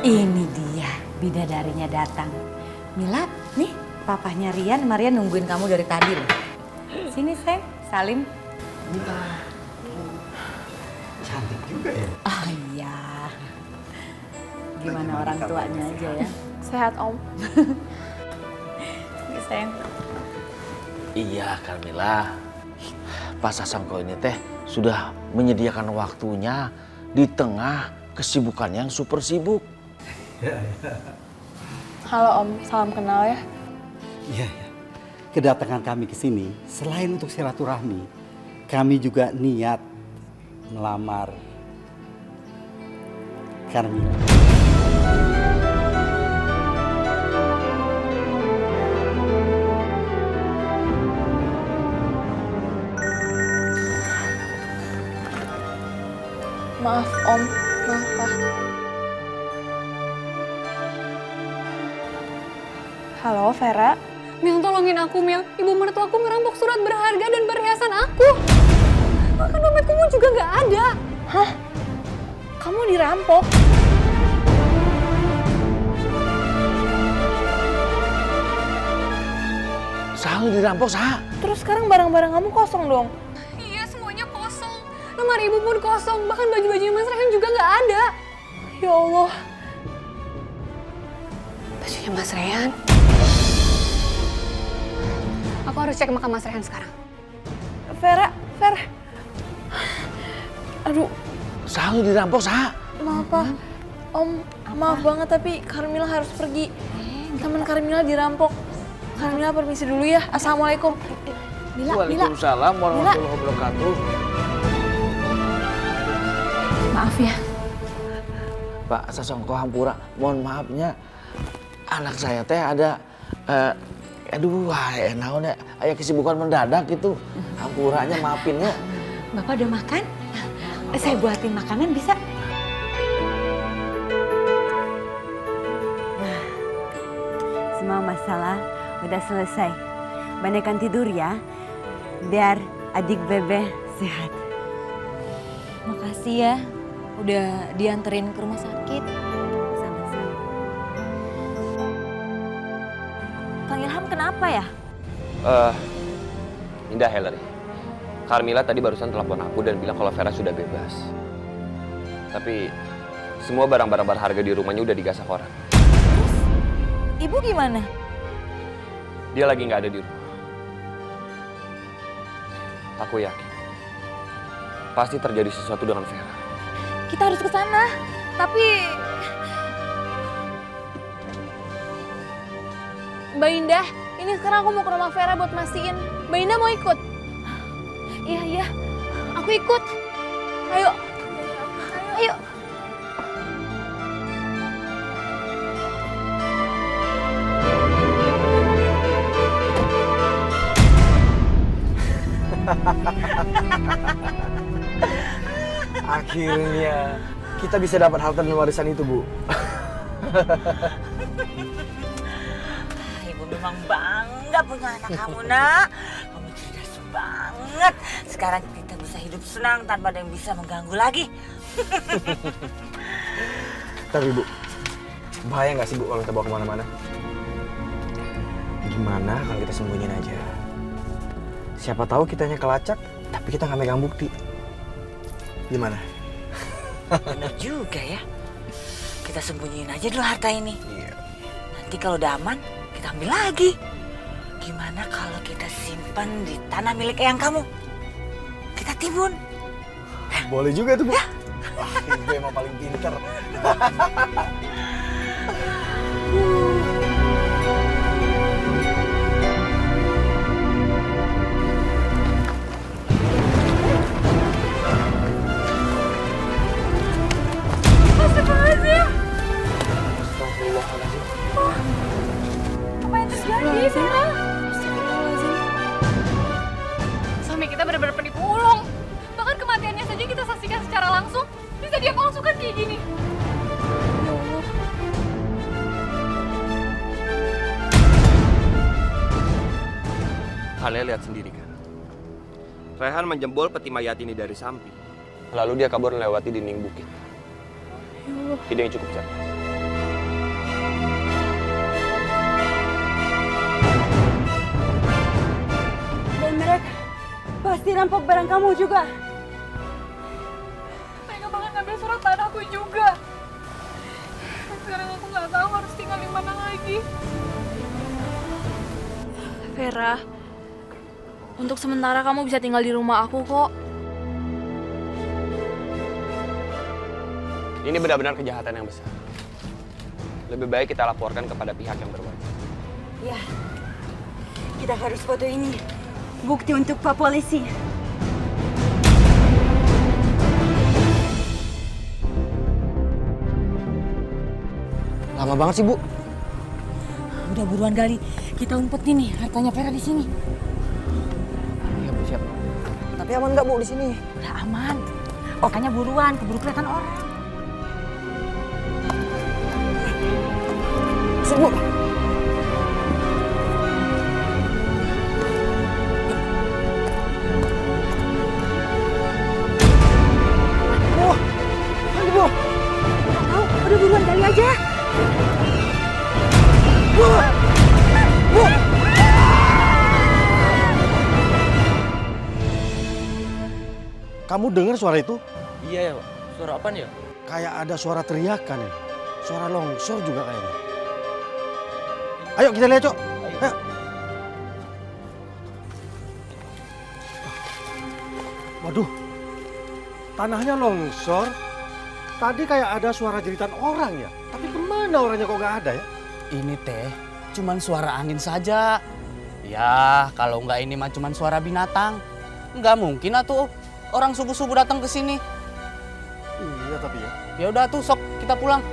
Ini dia, bidadarinya datang. Mila, nih papahnya Rian, Maria nungguin kamu dari tadi loh. Sini sayang, salim. Mila. Cantik juga ya. Oh iya. Gimana orang tuanya aja ya? Sehat Om. Ini sayang. Iya Carmila, Pak Sasongko ini teh sudah menyediakan waktunya di tengah kesibukannya yang super sibuk. Halo Om, salam kenal ya. Iya, ya. Kedatangan kami ke sini selain untuk silaturahmi, kami juga niat melamar Carmila. Maaf Om, maaf Pak. Halo Vera. Mil, tolongin aku, Mil. Ibu mertua aku ngerampok surat berharga dan perhiasan aku. Bahkan dompetku juga nggak ada. Hah? Kamu dirampok? Selalu dirampok, Sah. Terus sekarang barang-barang kamu kosong dong? Iya, semuanya kosong. Lemari ibu pun kosong. Bahkan baju-bajunya Mas Rehan juga nggak ada. Ya Allah. Bajunya Mas Rehan. Aku harus cek makam Mas Rehan sekarang. Vera. Aduh, Selalu dirampok, Sah. maaf Pak. Om, maaf banget tapi Carmila harus pergi. Teman Carmila dirampok. Carmila permisi dulu ya. Assalamualaikum. Waalaikumsalam warahmatullahi wabarakatuh. Maaf ya. Pak Sasongko Hampura, mohon maafnya anak saya teh ada naon ya, aya kesibukan mendadak gitu. Hampuranya maafin ya. Bapak udah makan? Saya buatin makanan bisa? Nah, semua masalah udah selesai. Banyakan tidur ya, biar adik Bebe sehat. Makasih ya, udah dianterin ke rumah sakit. Sama-sama. Kang Ilham kenapa ya? Indah Hillary. Carmila tadi barusan telepon aku dan bilang kalau Vera sudah bebas. Tapi semua barang-barang berharga di rumahnya udah digasak orang. Terus, ibu gimana? Dia lagi nggak ada di rumah. Aku yakin pasti terjadi sesuatu dengan Vera. Kita harus ke sana. Tapi Mbak Indah, ini sekarang aku mau ke rumah Vera buat mastiin. Mbak Indah mau ikut? iya, Aku ikut. Ayo. Ayo. Akhirnya kita bisa dapat harta dan warisan itu, Bu. Ibu memang bangga punya anak kamu, nak. Kamu cerdas banget. Sekarang kita bisa hidup senang tanpa ada yang bisa mengganggu lagi. Tapi, Bu, bahaya nggak sih, Bu, kalau kita bawa kemana-mana? Gimana kalau kita sembunyiin aja? Siapa tahu kitanya kelacak, tapi kita nggak megang bukti. Gimana? Bener juga ya. Kita sembunyiin aja dulu harta ini. Iya. Nanti kalau udah aman, kita ambil lagi. Gimana kalau kita simpan di tanah milik eyang kamu? Kita timbun. Boleh juga tuh, Bu. Wah, Ibu emang paling pinter. Astagfirullahaladzim. Astagfirullahaladzim. Apa yang terjadi, Vera? Suami kita benar-benar penipu ulung. Bahkan kematiannya saja kita saksikan secara langsung. Bisa dia palsukan kayak gini. Ya Allah. Kalian lihat sendiri kan. Rehan menjembol peti mayat ini dari samping. Lalu dia kabur melewati dinding bukit. Ide yang cukup cerdas. pasti rampok barang kamu juga. Mereka bahkan ngambil surat tanahku juga. Sekarang aku nggak tahu harus tinggal di mana lagi. Vera, untuk sementara kamu bisa tinggal di rumah aku kok. Ini benar-benar kejahatan yang besar. Lebih baik kita laporkan kepada pihak yang berwajib. Ya, kita harus foto ini. Bukti untuk Pak Polisi. Lama banget sih, Bu. Udah buruan Gali, kita umpetin nih hartanya Vera di sini. Iya, Bu, siap. Tapi aman nggak, Bu, di sini? Udah aman. Makanya buruan, keburu kelihatan orang. Sip, Bu. Udah buruan kali aja. Kamu dengar suara itu? Iya ya, Pak. Suara apa nih ya? Kayak ada suara teriakan ya. Suara longsor juga kayaknya. Ayo kita lihat, Cok. Ayo. Waduh. Tanahnya longsor. Tadi kayak ada suara jeritan orang ya. Tapi kemana orangnya kok nggak ada ya? Ini teh cuman suara angin saja. Ya, kalau nggak ini mah cuman suara binatang. Nggak mungkin atuh orang subuh-subuh datang ke sini. Iya tapi ya. Ya udah tuh, sok kita pulang.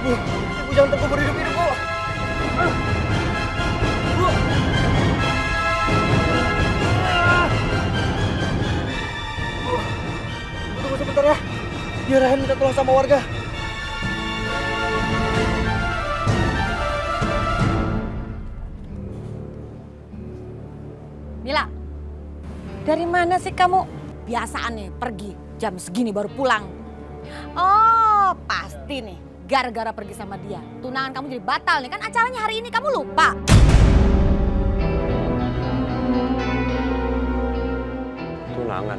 Ibu jangan terkubur hidup-hidup, Bu. Tunggu sebentar ya. Biar Rahen minta tolong sama warga. Mila, dari mana sih kamu? Biasaan nih pergi jam segini baru pulang. Oh, pasti nih gara-gara pergi sama dia. Tunangan kamu jadi batal nih, kan acaranya hari ini kamu lupa. Tunangan.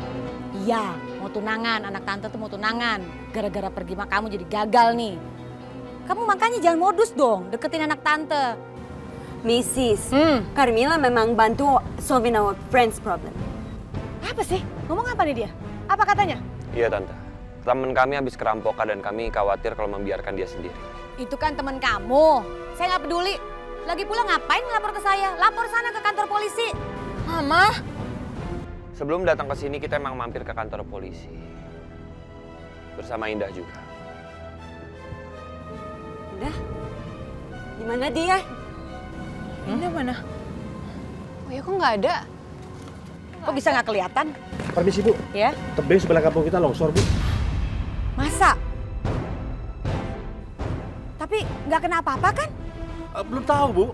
Iya, mau tunangan, anak tante tuh mau tunangan. Gara-gara pergi sama kamu jadi gagal nih. Kamu makanya jangan modus dong, deketin anak tante. Mrs. Carmilla memang bantu solving our friends problem. Apa sih? Ngomong apa nih dia? Apa katanya? Iya, Tante. Teman kami habis kerampokan dan kami khawatir kalau membiarkan dia sendiri. Itu kan teman kamu. Saya nggak peduli. Lagi pula ngapain ngelapor ke saya? Lapor sana ke kantor polisi. Mama, Sebelum datang ke sini kita emang mampir ke kantor polisi. Bersama Indah juga. Udah? Di mana dia? Indah mana? Oh ya, kok nggak ada? Kok bisa nggak kelihatan? Permisi, Bu. Ya? Tebing sebelah kampung kita longsor, Bu. Masa? Tapi nggak kena apa-apa kan? Belum tahu, Bu.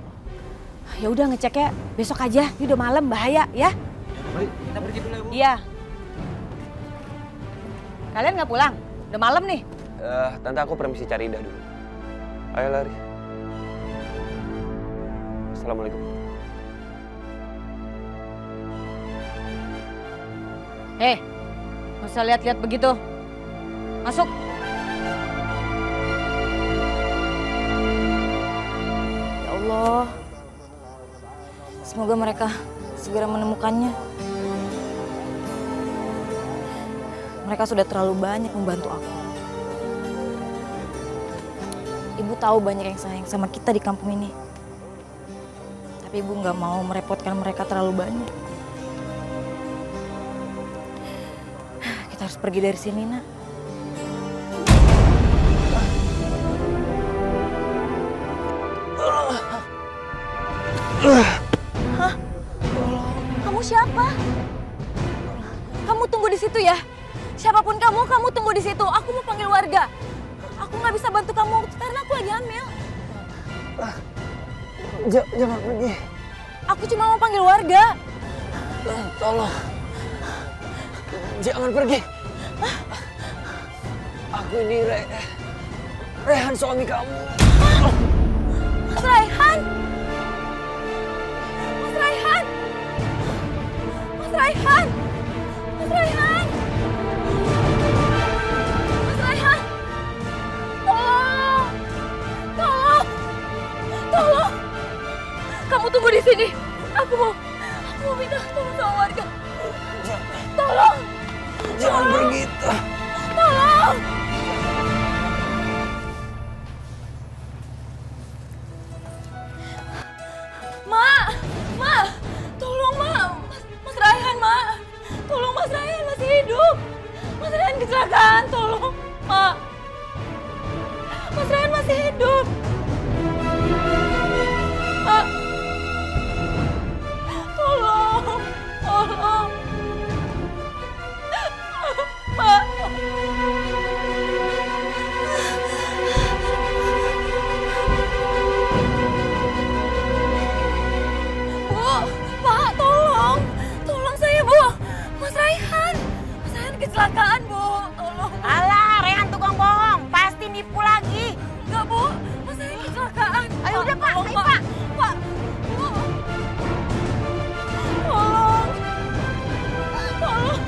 Ya udah ngeceknya besok aja. Ini udah malam, bahaya ya. Baik, kita pergi dulu ya, Bu. Iya. Kalian nggak pulang? Udah malam nih. Tante, aku permisi cari Indah dulu. Ayo lari. Assalamualaikum. nggak usah lihat-lihat begitu. Masuk. Ya Allah. Semoga mereka segera menemukannya. Mereka sudah terlalu banyak membantu aku. Ibu tahu banyak yang sayang sama kita di kampung ini. Tapi ibu nggak mau merepotkan mereka terlalu banyak. Kita harus pergi dari sini, Nak. Hah? Kamu siapa? Kamu tunggu di situ ya. Siapapun kamu tunggu di situ. Aku mau panggil warga. Aku nggak bisa bantu kamu karena aku lagi hamil. Jangan pergi. Aku cuma mau panggil warga. Tolong. Jangan pergi. Aku ini Rehan, suami kamu. Mas Raihan! Mas Raihan! Mas Raihan! Mas Raihan! Mas Raihan! Tolong! Tolong! Tolong! Kamu tunggu di sini. Aku mau minta tolong sama warga. Tolong! Jangan pergi. Tolong! Ma, tolong Ma, Mas Raihan Ma, tolong Mas Raihan masih hidup, Mas Raihan kecelakaan, tolong Ma, Mas Raihan masih hidup, Ma, tolong, Ma. Pak, tolong saya, Bu. Mas Raihan kecelakaan, Bu. Tolong. Alah, Rehan tukang bohong. Pasti nipu lagi. Enggak, Bu. Mas Raihan kecelakaan. Ayo udah, Pak. Tolong, Ayo, Pak. Pak, Bu. Tolong. Tolong.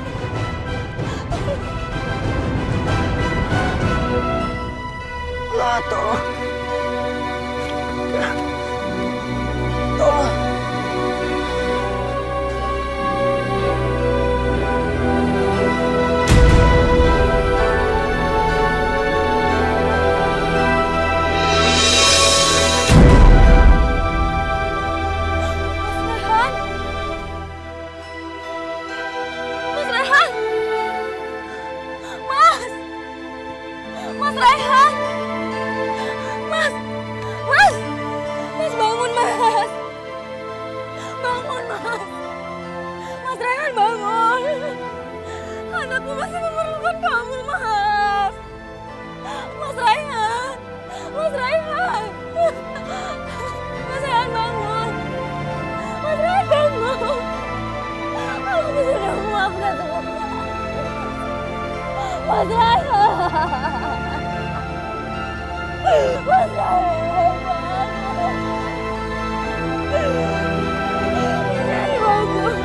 Lah, tolong. Tolong. Mas Raihan! Mas Raihan! Mas bangun Mas! Bangun Mas! Mas Raihan bangun! Anakku masih memerlukan kamu Mas! Mas Raihan! Mas Raihan! Mas Raihan bangun! Mas Raihan bangun! Aku sudah memaafkan semua. Mas Raihan! Mas Raihan bangun! Mas Raihan bangun!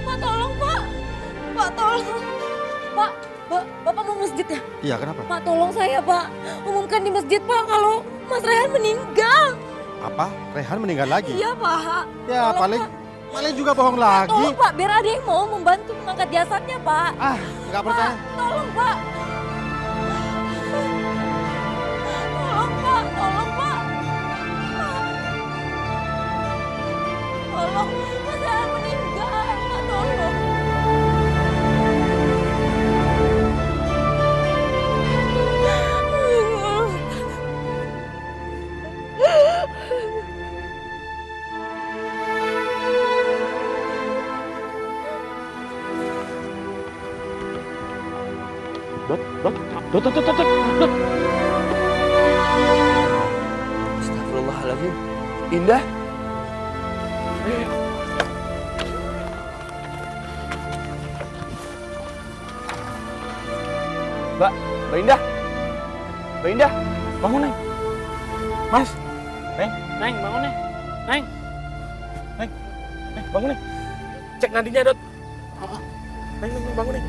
Pak tolong Pak! Pak tolong! Pak, Bapak mau masjid ya? Iya, kenapa? Pak tolong saya Pak, umumkan di masjid Pak kalau Mas Raihan meninggal. Apa? Rehan meninggal lagi? Iya Pak. Ya, Tolong, paling juga bohong lagi. Tolong Pak, biar ada yang mau membantu mengangkat jasadnya Pak. Ah, nggak percaya. Pak, tolong Pak. Tolong Pak, tolong Pak. Tolong, Mas Raihan meninggal. Pak, tolong. Dot. Astagfirullahaladzim. Indah. Mbak Indah. Mbak Indah, bangun, Neng. Mas. Neng, bangun, Neng. Neng, bangun, Neng. Cek nadinya, Dot. Neng, bangun, Neng.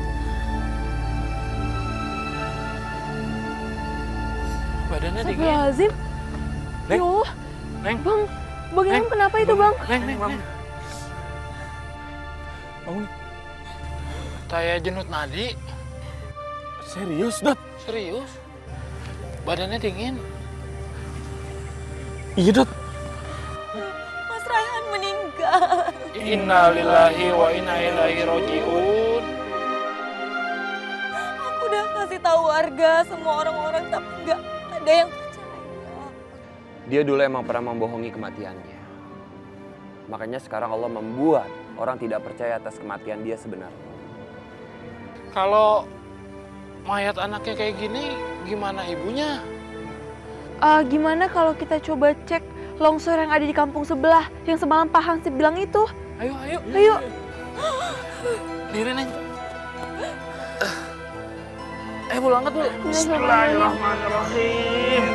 Badannya dingin. Astagfirullahaladzim. Neng. Ya Allah. Neng. Bang Ilham kenapa itu, Bang? Neng, bangun. Bangun. Saya jenut nadi. Serius, Dot? Serius? Badannya dingin. Iya, Dot. Mas Raihan meninggal. Innalillahi wa inna ilaihi roji'un. Aku udah kasih tahu warga, semua orang-orang, tapi nggak ada yang percaya. Dia dulu emang pernah membohongi kematiannya. Makanya sekarang Allah membuat orang tidak percaya atas kematian dia sebenarnya. Kalau mayat anaknya kayak gini, gimana ibunya? Gimana kalau kita coba cek longsor yang ada di kampung sebelah, yang semalam Pak Hansip bilang itu? Ayo. Diri, Neng. Bul, angkat, Bul. Bismillahirrahmanirrahim.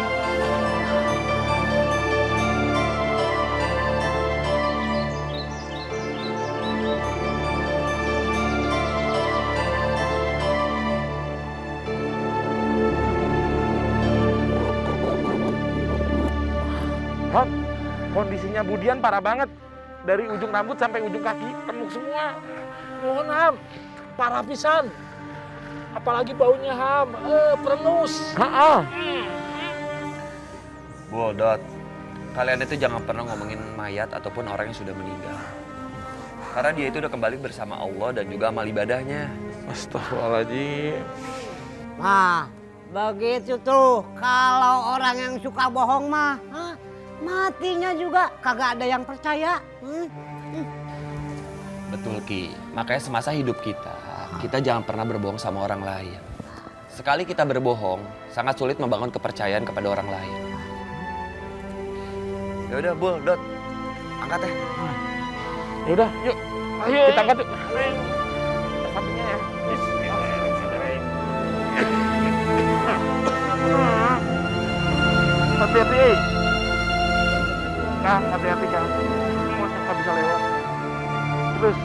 Hot, kondisinya Budian parah banget. Dari ujung rambut sampai ujung kaki, remuk semua. Mohon, Ham. Parah pisan. Apalagi baunya, Ham. Perenus. Bu, Dot, kalian itu jangan pernah ngomongin mayat ataupun orang yang sudah meninggal. Karena dia itu udah kembali bersama Allah dan juga amal ibadahnya. Astagfirullahaladzim. Nah, begitu tuh. Kalau orang yang suka bohong mah, matinya juga kagak ada yang percaya. Betul, Ki. Makanya semasa hidup kita jangan pernah berbohong sama orang lain. Sekali kita berbohong, sangat sulit membangun kepercayaan kepada orang lain. Ya udah, Bul, Dot. Angkat ya. Ya udah, yuk. Ayo, kita angkat yuk. Sampingnya ya. Bismillahirrahmanirrahim. Hati-hati. Kang, hati-hati, Kang. Nggak bisa lewat. Terus.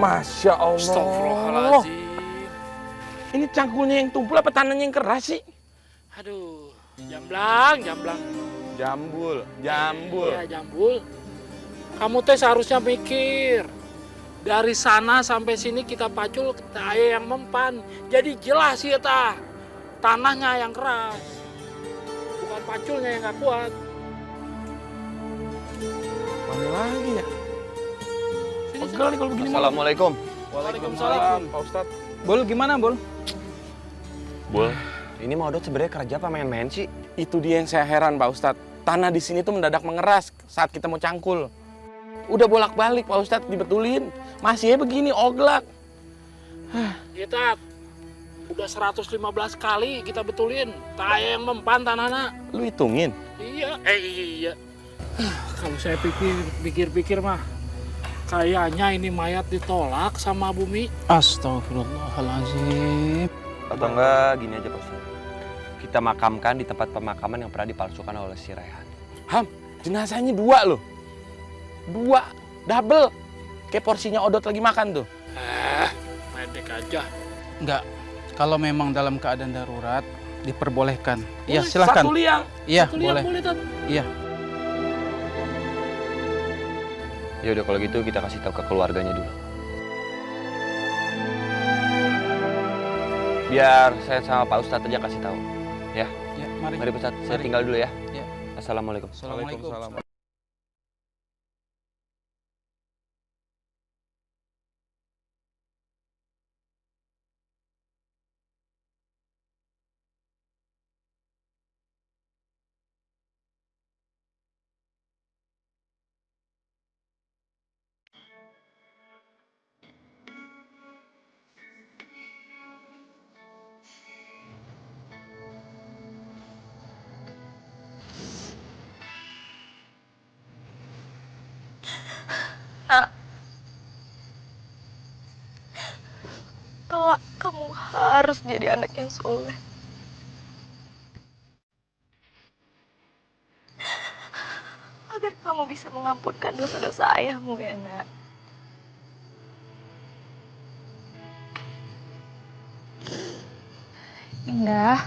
Masya Allah. Astagfirullahaladzim. Ini cangkulnya yang tumpul apa tanahnya yang keras sih? Aduh, jamblang. Jambul. Iya, jambul. Kamu teh seharusnya mikir. Dari sana sampai sini kita pacul aya yang mempan. Jadi jelas ya tah. Tanahnya yang keras. Bukan paculnya yang gak kuat. Mana lagi ya? Pegel nih kalau begini. Assalamualaikum. Waalaikumsalam, Pak Ustadz. Bul, gimana, Bul? Bul, ini mau Dot sebenarnya kerja apa main-main sih? Itu dia yang saya heran, Pak Ustadz. Tanah di sini tuh mendadak mengeras saat kita mau cangkul. Udah bolak-balik, Pak Ustadz, dibetulin. Masih begini, oglak. Kita udah 115 kali kita betulin. Tak yang mempan tanahnya. Lu hitungin? Iya. Iya. Kalau saya pikir-pikir mah, kayaknya ini mayat ditolak sama Bumi. Astagfirullahaladzim. Atau enggak, gini aja Pak Ustadz. Kita makamkan di tempat pemakaman yang pernah dipalsukan oleh si Raihan. Ham, jenazahnya 2 loh. 2, double. Kayak porsinya Odot lagi makan tuh. Pendek aja. Enggak. Kalau memang dalam keadaan darurat, diperbolehkan. Iya, silakan. Satu liang. Iya, satu liang boleh. Iya. Ya udah kalau gitu kita kasih tahu ke keluarganya dulu. Biar saya sama Pak Ustadz aja kasih tahu. Ya. Ya, mari. Mari Pak Ustadz, saya tinggal dulu ya. Ya. Assalamualaikum. Assalamualaikum. harus jadi anak yang soleh. Agar kamu bisa mengampunkan dosa-dosa ayahmu ya nak. Indah.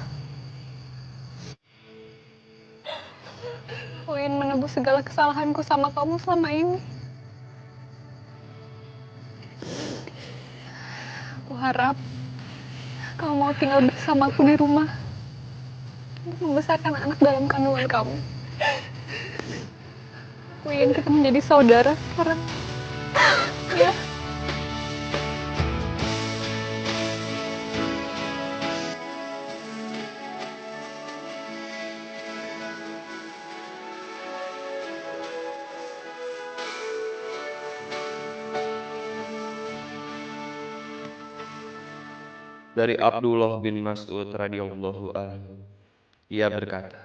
Aku ingin menebus segala kesalahanku sama kamu selama ini. Aku harap kamu mau tinggal bersamaku di rumah untuk membesarkan anak dalam kandungan kamu. Aku ingin kita menjadi saudara sekarang. Ya. Dari Abdullah bin Mas'ud radhiyallahu anhu, ia berkata,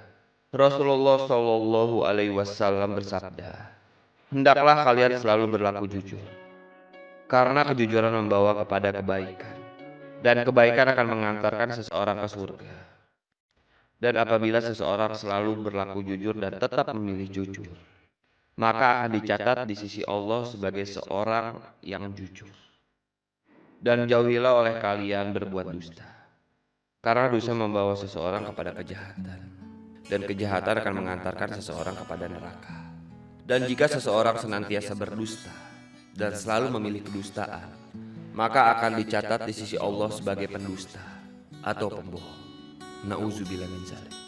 Rasulullah Shallallahu Alaihi Wasallam bersabda, hendaklah kalian selalu berlaku jujur, karena kejujuran membawa kepada kebaikan, dan kebaikan akan mengantarkan seseorang ke surga. Dan apabila seseorang selalu berlaku jujur dan tetap memilih jujur, maka akan dicatat di sisi Allah sebagai seorang yang jujur. Dan jauhilah oleh kalian berbuat dusta, karena dosa membawa seseorang kepada kejahatan, dan kejahatan akan mengantarkan seseorang kepada neraka. Dan jika seseorang senantiasa berdusta dan selalu memilih kedustaan, maka akan dicatat di sisi Allah sebagai pendusta atau pembohong. Nauzubillah min dzalik.